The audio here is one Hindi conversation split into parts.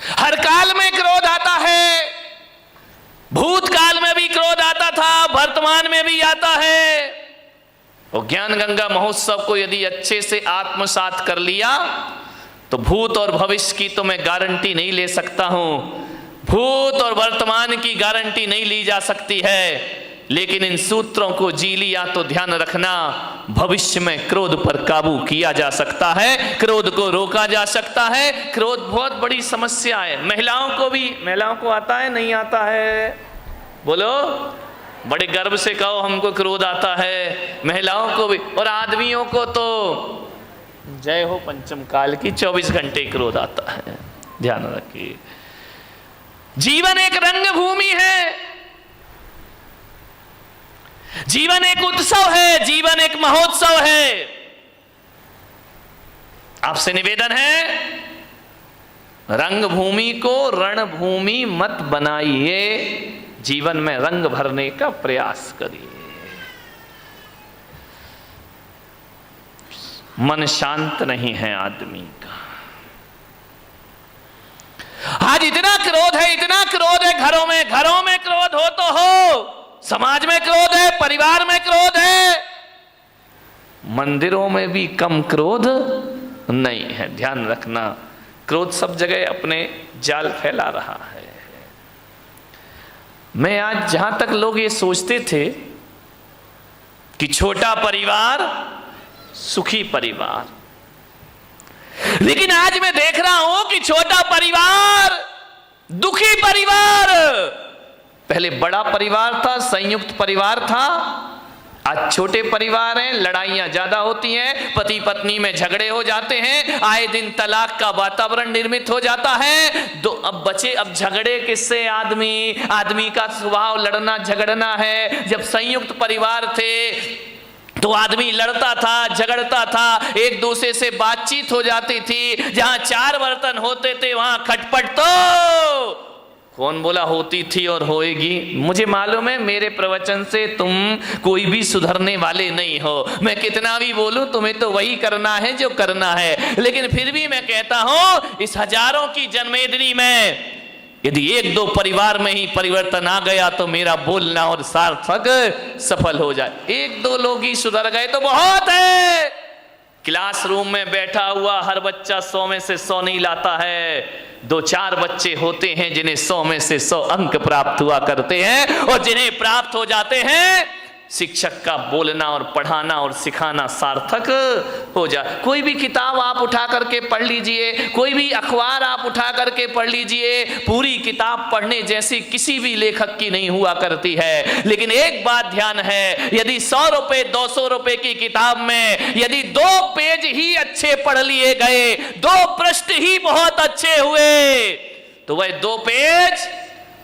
हर काल में क्रोध आता है, भूतकाल में भी क्रोध आता था, वर्तमान में भी आता है। और ज्ञान गंगा महोत्सव को यदि अच्छे से आत्मसात कर लिया तो भूत और भविष्य की तो मैं गारंटी नहीं ले सकता हूं, भूत और वर्तमान की गारंटी नहीं ली जा सकती है, लेकिन इन सूत्रों को जी लिया तो ध्यान रखना, भविष्य में क्रोध पर काबू किया जा सकता है, क्रोध को रोका जा सकता है। क्रोध बहुत बड़ी समस्या है। महिलाओं को आता है, नहीं आता है? बोलो, बड़े गर्व से कहो हमको क्रोध आता है। महिलाओं को भी, और आदमियों को तो जय हो पंचम काल की, 24 घंटे क्रोध आता है। ध्यान रखिए, जीवन एक रंग भूमि है, जीवन एक उत्सव है, जीवन एक महोत्सव है। आपसे निवेदन है, रंगभूमि को रणभूमि मत बनाइए, जीवन में रंग भरने का प्रयास करिए। मन शांत नहीं है आदमी का। आज इतना क्रोध है, इतना क्रोध है, घरों में क्रोध हो तो हो, समाज में क्रोध है, परिवार में क्रोध है, मंदिरों में भी कम क्रोध नहीं है। ध्यान रखना, क्रोध सब जगह अपने जाल फैला रहा है। मैं आज, जहां तक लोग ये सोचते थे कि छोटा परिवार सुखी परिवार, लेकिन आज मैं देख रहा हूं कि छोटा परिवार दुखी परिवार। पहले बड़ा परिवार था, संयुक्त परिवार था, आज छोटे परिवार हैं, लड़ाइयां ज्यादा होती हैं, पति पत्नी में झगड़े हो जाते हैं, आए दिन तलाक का वातावरण निर्मित हो जाता है। अब झगड़े किससे? आदमी का स्वभाव लड़ना झगड़ना है। जब संयुक्त परिवार थे तो आदमी लड़ता था, झगड़ता था, एक दूसरे से बातचीत हो जाती थी। जहां 4 बर्तन होते थे वहां खटपट तो कौन बोला होती थी और होएगी। मुझे मालूम है मेरे प्रवचन से तुम कोई भी सुधरने वाले नहीं हो, मैं कितना भी बोलूं तुम्हें तो वही करना है जो करना है, लेकिन फिर भी मैं कहता हूं इस हजारों की जन्मेदिनी में यदि 1-2 परिवार में ही परिवर्तन आ गया तो मेरा बोलना और सार्थक सफल हो जाए। 1-2 लोग ही सुधर गए तो बहुत है। क्लासरूम में बैठा हुआ हर बच्चा 100 में से 100 नहीं लाता है। 2-4 बच्चे होते हैं जिन्हें 100 में से 100 अंक प्राप्त हुआ करते हैं, और जिन्हें प्राप्त हो जाते हैं शिक्षक का बोलना और पढ़ाना और सिखाना सार्थक हो जाए। कोई भी किताब आप उठा करके पढ़ लीजिए, कोई भी अखबार आप उठा करके पढ़ लीजिए, पूरी किताब पढ़ने जैसी किसी भी लेखक की नहीं हुआ करती है। लेकिन एक बात ध्यान है, यदि 100 रुपए 200 रुपए की किताब में यदि 2 पेज ही अच्छे पढ़ लिए गए, 2 पृष्ठ ही बहुत अच्छे हुए, तो वह 2 पेज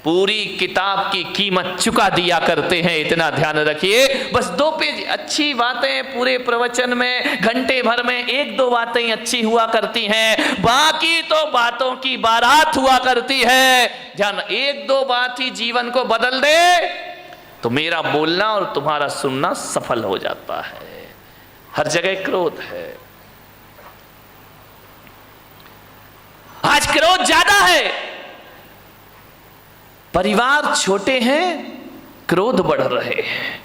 पूरी किताब की कीमत चुका दिया करते हैं। इतना ध्यान रखिए। बस 2 पेज अच्छी बातें पूरे प्रवचन में घंटे भर में 1-2 बातें अच्छी हुआ करती हैं, बाकी तो बातों की बारात हुआ करती है। ध्यान, 1-2 बात ही जीवन को बदल दे तो मेरा बोलना और तुम्हारा सुनना सफल हो जाता है। हर जगह क्रोध है, आज क्रोध ज्यादा है। परिवार छोटे हैं, क्रोध बढ़ रहे हैं।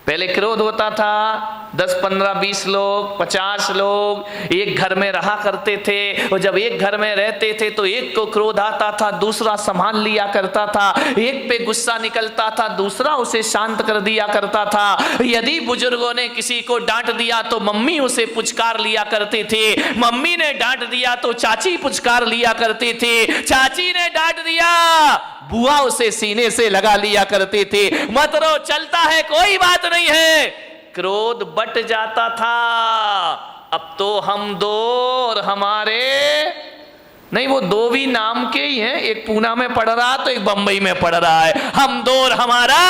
पहले क्रोध होता था 10, 15, 20 लोग, 50 लोग एक घर में रहा करते थे, और जब एक घर में रहते थे तो एक को क्रोध आता था, दूसरा संभाल लिया करता था, एक पे गुस्सा निकलता था, दूसरा उसे शांत कर दिया करता था। यदि बुजुर्गों ने किसी को डांट दिया तो मम्मी उसे पुचकार लिया करती थी, मम्मी ने डांट दिया तो चाची पुचकार लिया करती थी, चाची ने डांट दिया बुआ उसे सीने से लगा लिया करती थी। मत रो, चलता है, कोई बात नहीं है। क्रोध बट जाता था। अब तो हम 2 और हमारे नहीं, वो 2 भी नाम के ही हैं, एक पूना में पढ़ रहा तो एक बंबई में पढ़ रहा है। हम 2 और हमारा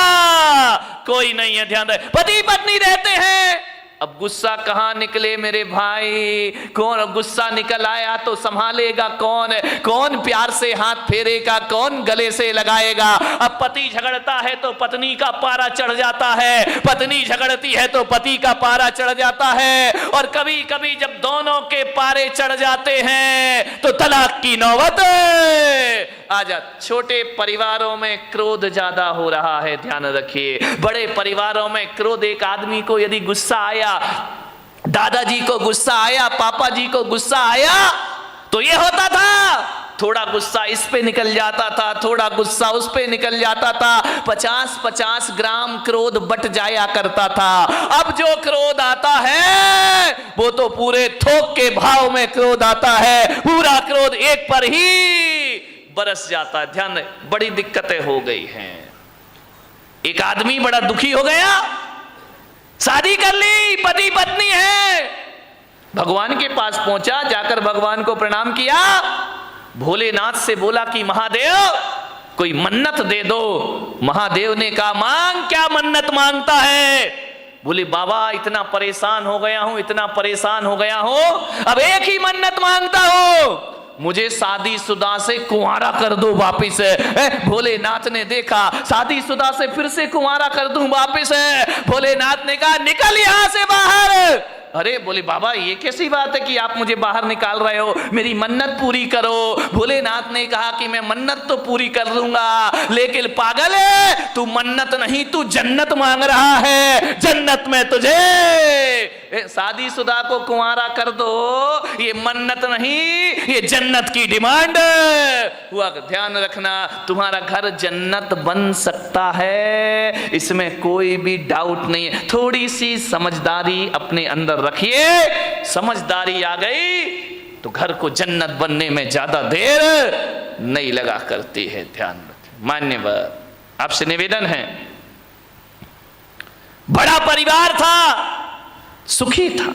कोई नहीं है। ध्यान रहे, पति पत्नी रहते हैं। अब गुस्सा कहां निकले मेरे भाई? कौन गुस्सा निकल आया तो संभालेगा कौन? कौन प्यार से हाथ फेरेगा? कौन गले से लगाएगा? अब पति झगड़ता है तो पत्नी का पारा चढ़ जाता है, पत्नी झगड़ती है तो पति का पारा चढ़ जाता है, और कभी कभी जब दोनों के पारे चढ़ जाते हैं तो तलाक की नौबत आजा। छोटे परिवारों में क्रोध ज्यादा हो रहा है, ध्यान रखिए। बड़े परिवारों में क्रोध, एक आदमी को यदि गुस्सा आया, दादाजी को गुस्सा आया, पापा जी को गुस्सा आया, तो ये होता था, थोड़ा गुस्सा इस पे निकल जाता था, थोड़ा गुस्सा उस पे निकल जाता था, 50-50 ग्राम क्रोध बट जाया करता था। अब जो क्रोध आता है वो तो पूरे थोक के भाव में क्रोध आता है, पूरा क्रोध एक पर ही बरस जाता है। ध्यान रहे, बड़ी दिक्कतें हो गई हैं। एक आदमी बड़ा दुखी हो गया, शादी कर ली, पति पत्नी है, भगवान के पास पहुंचा, जाकर भगवान को प्रणाम किया, भोलेनाथ से बोला कि महादेव कोई मन्नत दे दो। महादेव ने कहा मांग, क्या मन्नत मांगता है? बोले बाबा इतना परेशान हो गया हूं, इतना परेशान हो गया हूं, अब एक ही मन्नत मांगता हूं, मुझे शादीशुदा से कुंवारा कर दो वापिस। भोलेनाथ ने देखा, शादीशुदा से फिर से कुंवारा कर दूं वापिस। भोलेनाथ ने कहा निकल यहां से बाहर। अरे बोले बाबा ये कैसी बात है कि आप मुझे बाहर निकाल रहे हो, मेरी मन्नत पूरी करो। भोलेनाथ ने कहा कि मैं मन्नत तो पूरी कर दूंगा, लेकिन पागल है तू, मन्नत नहीं तू जन्नत मांग रहा है, जन्नत में तुझे शादीशुदा को कुंवारा कर दो, ये मन्नत नहीं, ये जन्नत की डिमांड हुआ। ध्यान रखना, तुम्हारा घर जन्नत बन सकता है, इसमें कोई भी डाउट नहीं है। थोड़ी सी समझदारी अपने अंदर रखिए, समझदारी आ गई तो घर को जन्नत बनने में ज्यादा देर नहीं लगा करती है। ध्यान रखें। मान्यवर, आपसे निवेदन है, बड़ा परिवार था, सुखी था,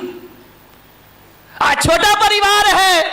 आज छोटा परिवार है,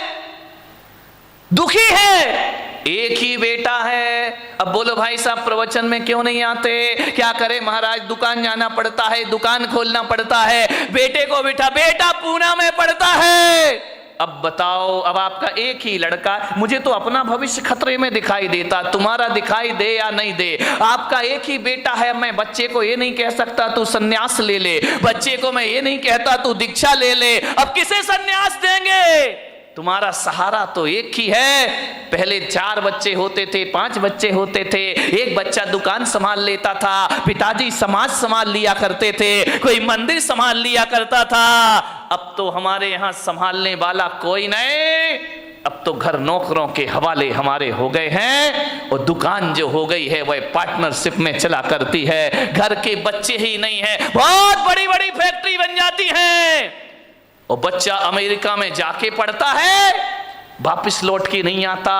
दुखी है, एक ही बेटा है। अब बोलो भाई साहब प्रवचन में क्यों नहीं आते? क्या करे महाराज, दुकान जाना पड़ता है, दुकान खोलना पड़ता है, बेटे को बिठा, बेटा पूना में पड़ता है। अब बताओ, अब आपका एक ही लड़का, मुझे तो अपना भविष्य खतरे में दिखाई देता, तुम्हारा दिखाई दे या नहीं दे, आपका एक ही बेटा है। मैं बच्चे को ये नहीं कह सकता तू सन्यास ले ले, बच्चे को मैं ये नहीं कहता तू दीक्षा ले ले। अब किसे सन्यास देंगे? तुम्हारा सहारा तो एक ही है। पहले 4 बच्चे होते थे, 5 बच्चे होते थे, एक बच्चा दुकान संभाल लेता था, पिताजी समाज संभाल लिया करते थे, कोई मंदिर संभाल लिया करता था। अब तो हमारे यहाँ संभालने वाला कोई नहीं, अब तो घर नौकरों के हवाले हमारे हो गए हैं, और दुकान जो हो गई है वह पार्टनरशिप में चला करती है। घर के बच्चे ही नहीं है, बहुत बड़ी बड़ी फैक्ट्री बन जाती है, और बच्चा अमेरिका में जाके पढ़ता है, वापिस लौट के नहीं आता,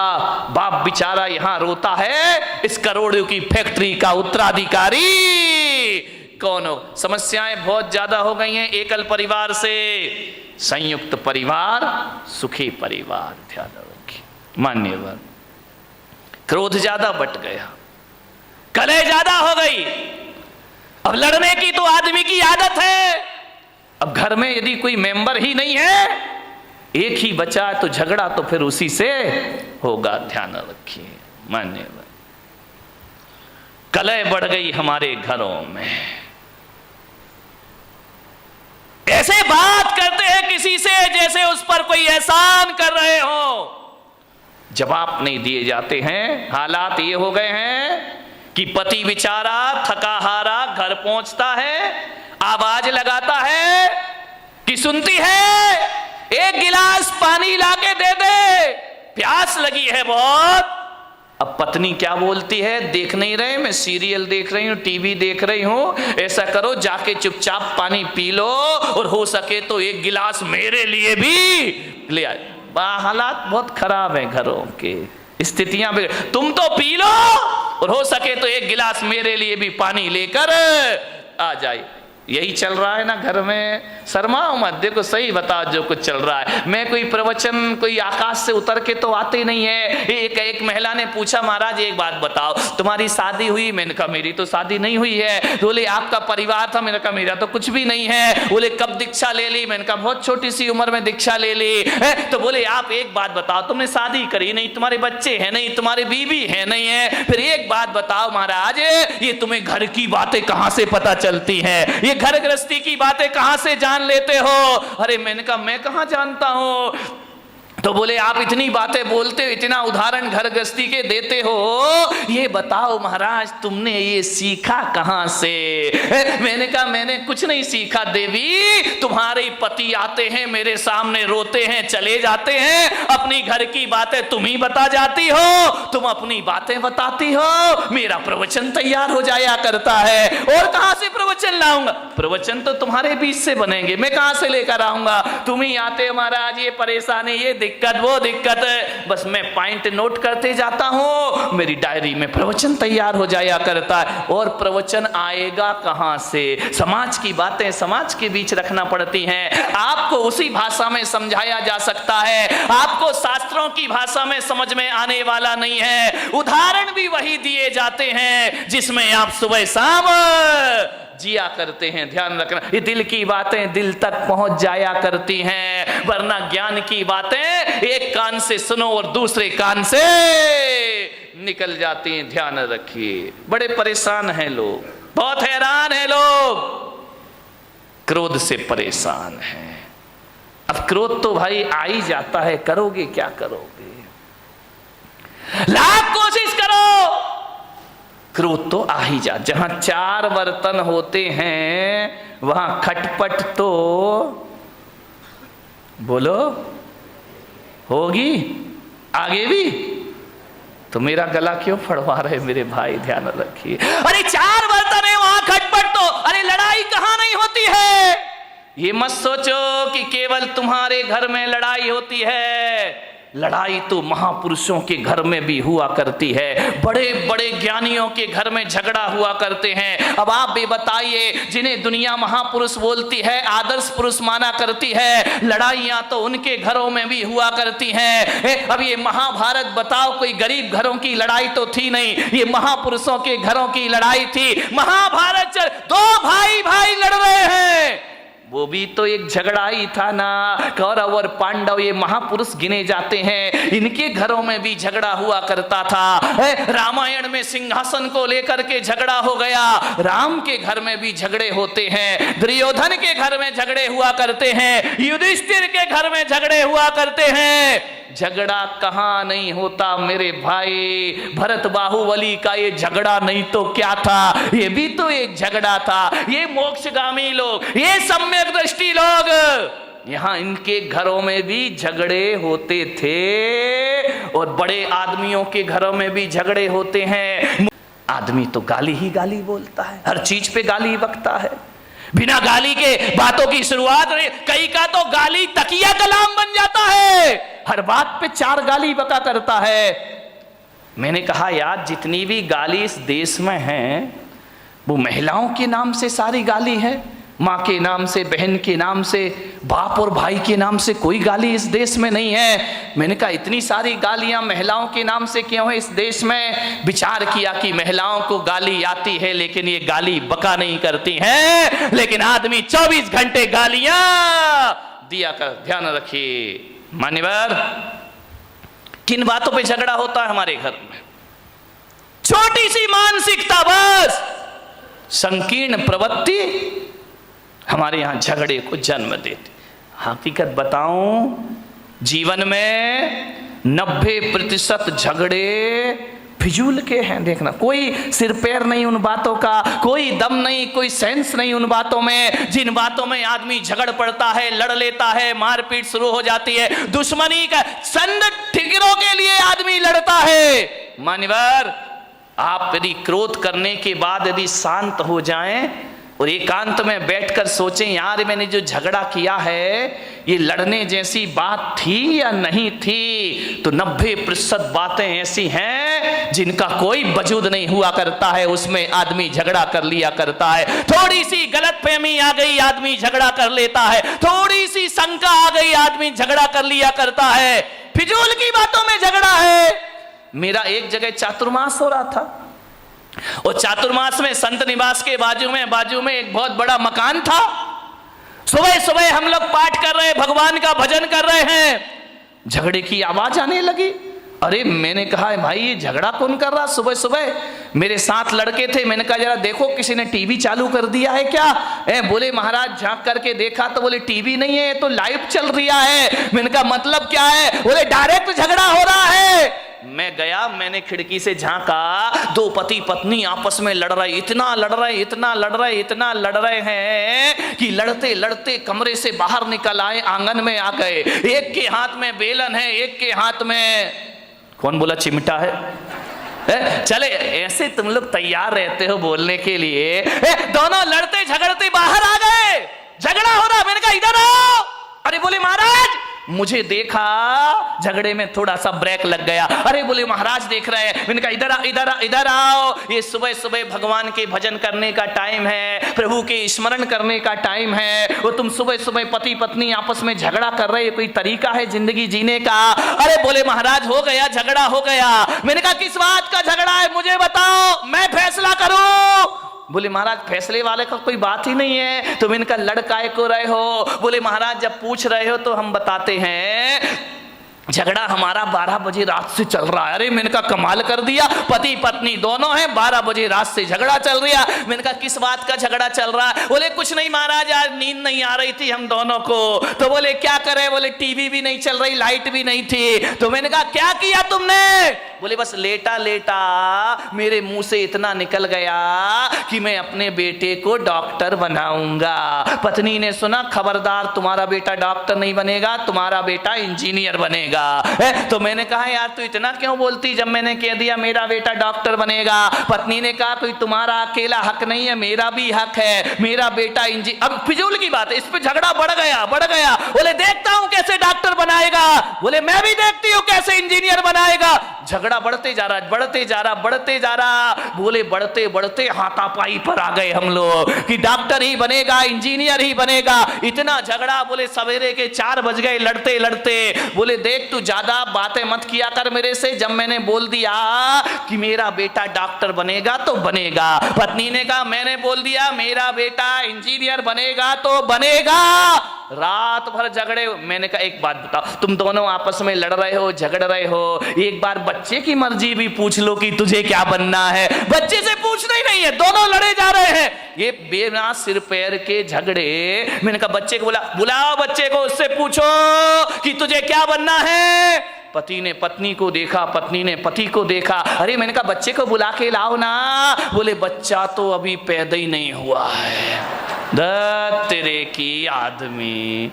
बाप बेचारा यहां रोता है, इस करोड़ों की फैक्ट्री का उत्तराधिकारी कौन हो? समस्याएं बहुत ज्यादा हो गई हैं एकल परिवार से। संयुक्त परिवार सुखी परिवार। ध्यान रखिए मान्यवर, क्रोध ज्यादा बट गया, कलह ज्यादा हो गई, अब लड़ने की तो आदमी की आदत है। अब घर में यदि कोई मेंबर ही नहीं है, एक ही बचा तो झगड़ा तो फिर उसी से होगा। ध्यान रखिए मान्यवर, कलह बढ़ गई हमारे घरों में, ऐसे बात करते हैं किसी से जैसे उस पर कोई एहसान कर रहे हो, जवाब नहीं दिए जाते हैं। हालात ये हो गए हैं कि पति बेचारा थका हारा घर पहुंचता है, आवाज लगाता है कि सुनती है, एक गिलास पानी लाके दे दे, प्यास लगी है बहुत। अब पत्नी क्या बोलती है, देख नहीं रहे, मैं सीरियल देख रही हूं, टीवी देख रही हूं, ऐसा करो जाके चुपचाप पानी पी लो, और हो सके तो एक गिलास मेरे लिए भी ले आए। हालात बहुत खराब है घरों के, स्थितियां भी, तुम तो पी लो और हो सके तो एक गिलास मेरे लिए भी पानी लेकर आ जाए। यही चल रहा है ना घर में। शर्माओ मत, देखो सही बताओ जो कुछ चल रहा है। मैं कोई प्रवचन कोई आकाश से उतर के तो आते नहीं है। एक महिला ने पूछा, महाराज एक बात बताओ, तुम्हारी शादी हुई? मैंने कहा मेरी तो शादी नहीं हुई है। बोले आपका परिवार था? मैंने कहा मेरा तो कुछ भी नहीं है। बोले कब दीक्षा ले ली? मैंने कहा बहुत छोटी सी उम्र में दीक्षा ले ली है। तो बोले आप एक बात बताओ, तुमने शादी करी नहीं, तुम्हारे बच्चे हैं नहीं, तुम्हारे बीवी है नहीं है, फिर एक बात बताओ महाराज, ये तुम्हें घर की बातें कहां से पता चलती हैं? ये घर गृहस्थी की बातें कहां से जान लेते हो? अरे मैंने कहा मैं कहां जानता हूं, तो बोले आप इतनी बातें बोलते हो, इतना उदाहरण घर गृहस्थी के देते हो, ये बताओ महाराज तुमने ये सीखा कहां से? मैंने कहा मैंने कुछ नहीं सीखा देवी, तुम्हारे पति आते हैं मेरे सामने, रोते हैं चले जाते हैं, अपनी घर की बातें तुम ही बता जाती हो, तुम अपनी बातें बताती हो, मेरा प्रवचन तैयार हो जाया करता है। और कहां से प्रवचन लाऊंगा? प्रवचन तो तुम्हारे बीच से बनेंगे, मैं कहां से लेकर आऊंगा? तुम ही आते हो महाराज, ये परेशानी, ये दिक्कत, वो दिक्कत, बस मैं पॉइंट नोट करते जाता हूं, मेरी डायरी में प्रवचन तैयार हो जाया करता है। और प्रवचन आएगा कहां से? समाज की बातें समाज के बीच रखना पड़ती हैं। आपको उसी भाषा में समझाया जा सकता है, आपको शास्त्रों की भाषा में समझ में आने वाला नहीं है। उदाहरण भी वही दिए जाते हैं जिसमें आप सुबह शाम जिया करते हैं। ध्यान रखना, ये दिल की बातें दिल तक पहुंच जाया करती हैं, वरना ज्ञान की बातें एक कान से सुनो और दूसरे कान से निकल जाती हैं। ध्यान रखिए, बड़े परेशान हैं लोग, बहुत हैरान हैं लोग, क्रोध से परेशान हैं। अब क्रोध तो भाई आ ही जाता है, करोगे क्या करोगे? लाख कोशिश करो, क्रोध तो आ ही जा। जहां चार बर्तन होते हैं वहां खटपट तो बोलो होगी, आगे भी। तो मेरा गला क्यों फड़वा रहे मेरे भाई? ध्यान रखिए, अरे चार बर्तन है वहां खटपट तो, अरे लड़ाई कहां नहीं होती है। ये मत सोचो कि केवल तुम्हारे घर में लड़ाई होती है, लड़ाई तो महापुरुषों के घर में भी हुआ करती है, बड़े बड़े ज्ञानियों के घर में झगड़ा हुआ करते हैं। अब आप भी बताइए, जिन्हें दुनिया महापुरुष बोलती है, आदर्श पुरुष माना करती है, लड़ाइयां तो उनके घरों में भी हुआ करती हैं। अब ये महाभारत बताओ, कोई गरीब घरों की लड़ाई तो थी नहीं, ये महापुरुषों के घरों की लड़ाई थी। महाभारत चल, दो भाई भाई लड़ रहे हैं, वो भी तो एक झगड़ा ही था ना। कौरव और पांडव ये महापुरुष गिने जाते हैं, इनके घरों में भी झगड़ा हुआ करता था। रामायण में सिंहासन को लेकर के झगड़ा हो गया, राम के घर में भी झगड़े होते हैं, दुर्योधन के घर में झगड़े हुआ करते हैं, युधिष्ठिर के घर में झगड़े हुआ करते हैं। झगड़ा कहां नहीं होता मेरे भाई? भरत बाहुबली का ये झगड़ा नहीं तो क्या था, ये भी तो एक झगड़ा था। ये मोक्षगामी लोग, ये सम्यक दृष्टि लोग, यहां इनके घरों में भी झगड़े होते थे, और बड़े आदमियों के घरों में भी झगड़े होते हैं। आदमी तो गाली ही गाली बोलता है, हर चीज पे गाली बकता है, बिना गाली के बातों की शुरुआत नहीं। कई का तो गाली तकिया कलाम बन जाता है, हर बात पे चार गाली बका करता है। मैंने कहा यार, जितनी भी गाली इस देश में है वो महिलाओं के नाम से सारी गाली है, माँ के नाम से, बहन के नाम से, बाप और भाई के नाम से कोई गाली इस देश में नहीं है। मैंने कहा इतनी सारी गालियां महिलाओं के नाम से क्यों है इस देश में? विचार किया कि महिलाओं को गाली आती है लेकिन ये गाली बका नहीं करती हैं, लेकिन आदमी 24 घंटे गालियां दिया कर। ध्यान रखिए मान्यवर, किन बातों पे झगड़ा होता है हमारे घर में? छोटी सी मानसिकता, बस संकीर्ण प्रवृत्ति हमारे यहां झगड़े को जन्म देती। हकीकत बताऊं, जीवन में 90% झगड़े फिजूल के हैं। देखना, कोई सिर पैर नहीं उन बातों का, कोई दम नहीं, कोई सेंस नहीं उन बातों में। जिन बातों में आदमी झगड़ पड़ता है, लड़ लेता है, मारपीट शुरू हो जाती है, दुश्मनी का संद ठिकरों के लिए आदमी लड़ता है। मान्यवर, आप यदि क्रोध करने के बाद यदि शांत हो जाएं और एकांत में बैठकर सोचें, यार मैंने जो झगड़ा किया है ये लड़ने जैसी बात थी या नहीं थी, तो 90% बातें ऐसी हैं जिनका कोई वजूद नहीं हुआ करता है, उसमें आदमी झगड़ा कर लिया करता है। थोड़ी सी गलतफहमी आ गई, आदमी झगड़ा कर लेता है, थोड़ी सी शंका आ गई, आदमी झगड़ा कर लिया करता है। फिजूल की बातों में झगड़ा है। मेरा एक जगह चातुर्मास हो रहा था, और चातुर्मास में संत निवास के बाजू में एक बहुत बड़ा मकान था। सुबह सुबह हम लोग पाठ कर रहे, भगवान का भजन कर रहे हैं, झगड़े की आवाज आने लगी। अरे मैंने कहा भाई ये झगड़ा कौन कर रहा सुबह सुबह? मेरे साथ लड़के थे, मैंने कहा जरा देखो किसी ने टीवी चालू कर दिया है क्या? बोले महाराज झांक करके देखा तो बोले टीवी नहीं है, ये तो लाइव चल रहा है। मैंने कहा मतलब क्या है? बोले डायरेक्ट झगड़ा हो रहा है। मैं गया, मैंने खिड़की से झांका, दो पति पत्नी आपस में लड़ रहे, इतना लड़ रहे, इतना लड़ रहे, इतना लड़ रहे हैं कि लड़ते लड़ते कमरे से बाहर निकल आए, आंगन में आ गए। एक के हाथ में बेलन है, एक के हाथ में कौन बोला चिमटा है। चले ऐसे तुम लोग तैयार रहते हो बोलने के लिए। दोनों लड़ते झगड़ते बाहर आ गए, झगड़ा हो रहा। मैंने कहा इधर आओ। अरे बोले महाराज, मुझे देखा झगड़े में थोड़ा सा ब्रेक लग गया। अरे बोले महाराज देख रहे हैं। मैंने कहा इधर इधर इधर आओ, ये सुबह सुबह भगवान के भजन करने का टाइम है, प्रभु के स्मरण करने का टाइम है, वो तुम सुबह सुबह पति पत्नी आपस में झगड़ा कर रहे, कोई तरीका है जिंदगी जीने का? अरे बोले महाराज हो गया, झगड़ा हो गया। मैंने कहा किस बात का झगड़ा है मुझे बताओ, मैं फैसला करूं। बोले महाराज फैसले वाले का कोई बात ही नहीं है। तो मैंने कहा लड़काए को रहे हो? बोले महाराज जब पूछ रहे हो तो हम बताते हैं, झगड़ा हमारा 12 बजे रात से चल रहा है। अरे मैंने कहा कमाल कर दिया, पति पत्नी दोनों हैं, 12 बजे रात से झगड़ा चल रहा है। मैंने कहा किस बात का झगड़ा चल रहा है? बोले कुछ नहीं महाराज, आज नींद नहीं आ रही थी हम दोनों को। तो बोले क्या करे? बोले टीवी भी नहीं चल रही, लाइट भी नहीं थी। तो मैंने कहा क्या किया तुमने? बोले बस लेटा लेटा मेरे मुंह से इतना निकल गया कि मैं अपने बेटे को डॉक्टर बनाऊंगा। पत्नी ने सुना, खबरदार तुम्हारा बेटा डॉक्टर नहीं बनेगा, तुम्हारा बेटा इंजीनियर बनेगा। तो मैंने कहा यार तू इतना क्यों बोलती, जब मैंने कह दिया मेरा बेटा डॉक्टर बनेगा। पत्नी ने कहा कोई तुम्हारा अकेला हक नहीं है, मेरा भी हक है, मेरा बेटा अब फिजूल की बात है, इस पे झगड़ा बढ़ गया बढ़ गया। बोले देखता हूं कैसे डॉक्टर बनाएगा। बोले मैं भी देखती हूं कैसे इंजीनियर बनाएगा। झगड़ा बढ़ते जा रहा, बढ़ते जा रहा, बढ़ते जा रहा। बोले बढ़ते बढ़ते हाथापाई पर आ गए हम लोग कि डॉक्टर ही बनेगा, इंजीनियर ही बनेगा। इतना झगड़ा, बोले सवेरे के 4 बज गए लड़ते लड़ते। बोले देख तू ज्यादा बातें मत किया कर मेरे से, जब मैंने बोल दिया कि मेरा बेटा डॉक्टर बनेगा तो बनेगा। पत्नी ने कहा मैंने बोल दिया मेरा बेटा इंजीनियर बनेगा तो बनेगा। रात भर झगड़े। मैंने कहा एक बात बताओ, तुम दोनों आपस में लड़ रहे हो, झगड़ रहे हो, एक बार बच्चे की मर्जी भी पूछ लो कि तुझे क्या बनना है। बच्चे से पूछना ही नहीं है, दोनों लड़े जा रहे हैं, ये बिना सिर पैर के झगड़े। मैंने कहा बच्चे को बुलाओ बच्चे को, उससे पूछो कि तुझे क्या बनना है। पति ने पत्नी को देखा, पत्नी ने पति को देखा। अरे मैंने कहा बच्चे को बुला के लाओ ना। बोले बच्चा तो अभी पैदा ही नहीं हुआ है। तेरे की आदमी,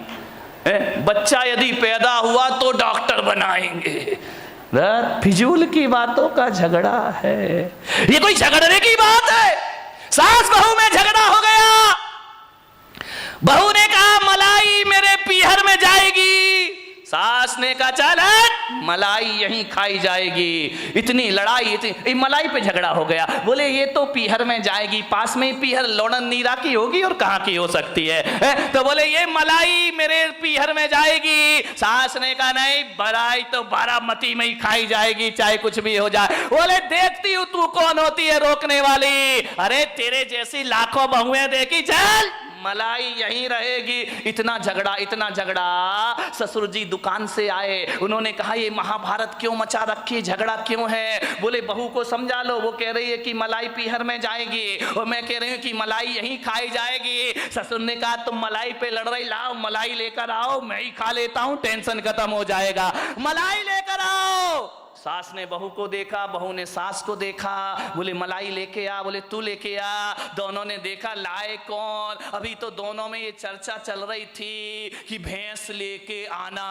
बच्चा यदि पैदा हुआ तो डॉक्टर बनाएंगे। फिजूल की बातों का झगड़ा है, ये कोई झगड़ने की बात है? सास बहू में झगड़ा हो गया। बहू ने कहा मलाई मेरे पीहर में जाएगी, सास ने कहा चल मलाई यहीं खाई जाएगी। इतनी लड़ाई, इतनी मलाई पे झगड़ा हो गया। बोले ये तो पीहर में जाएगी, पास में पीहर लोणन नीरा की होगी और कहां की हो सकती है। तो बोले ये मलाई मेरे पीहर में जाएगी। सास ने कहा नहीं, मलाई तो बारामती में ही खाई जाएगी, चाहे कुछ भी हो जाए। बोले देखती हूं तू कौन होती है रोकने वाली, अरे तेरे जैसी लाखों बहुएं देखी, चल मलाई यहीं रहेगी। इतना झगड़ा, इतना झगड़ा। ससुर जी दुकान से आए, उन्होंने कहा ये महाभारत क्यों मचा रखी, झगड़ा क्यों है? बोले बहू को समझा लो, वो कह रही है कि मलाई पीहर में जाएगी और मैं कह रही हूँ कि मलाई यहीं खाई जाएगी। ससुर ने कहा तुम मलाई पे लड़ रही, लाओ मलाई लेकर आओ, मैं ही खा लेता हूँ, टेंशन खत्म हो जाएगा, मलाई लेकर आओ। सास ने बहू को देखा, बहू ने सास को देखा। बोले मलाई लेके आ, बोले तू लेके आ। दोनों ने देखा लाए कौन। अभी तो दोनों में ये चर्चा चल रही थी कि भैंस लेके आना